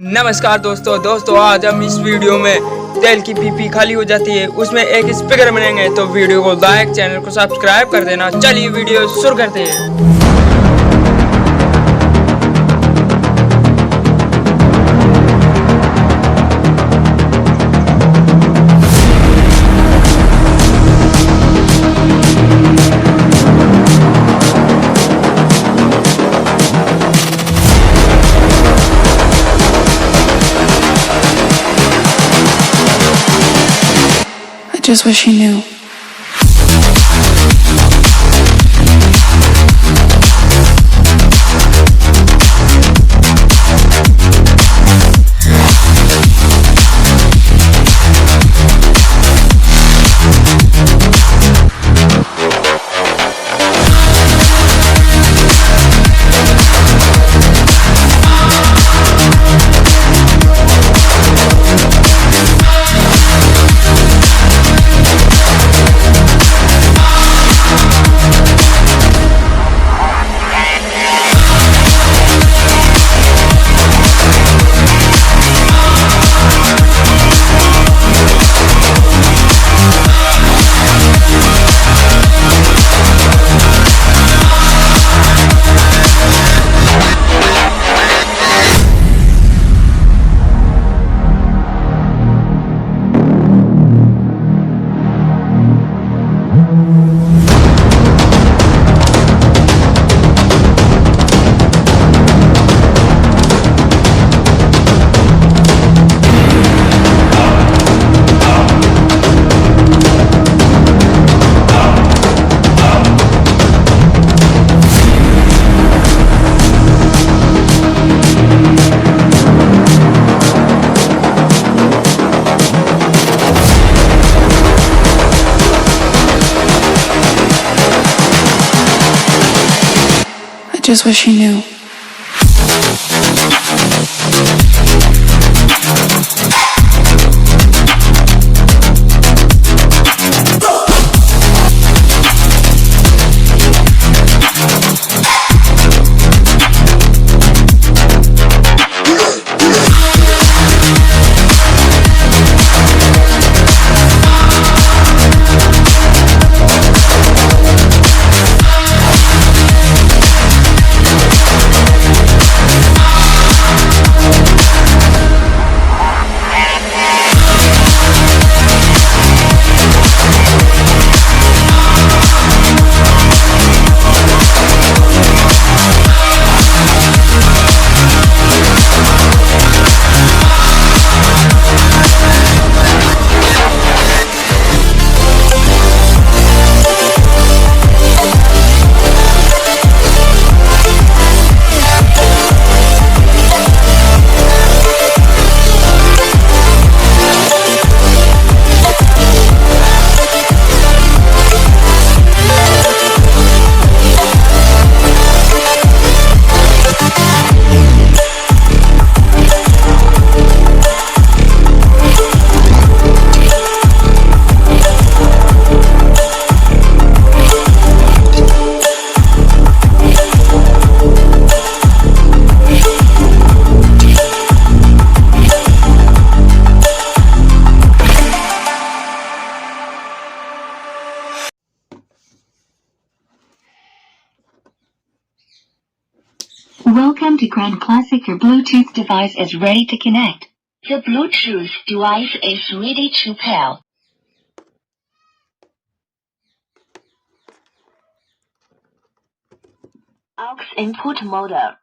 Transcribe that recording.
नमस्कार दोस्तों आज हम इस वीडियो में तेल की पीपी खाली हो जाती है उसमें एक स्पीकर बनेंगे। तो वीडियो को लाइक, चैनल को सब्सक्राइब कर देना। चलिए वीडियो शुरू करते हैं। Just wish he knew. Just wish he knew. Welcome to Grand Classic. Your Bluetooth device is ready to connect. The Bluetooth device is ready to pair. Aux input model.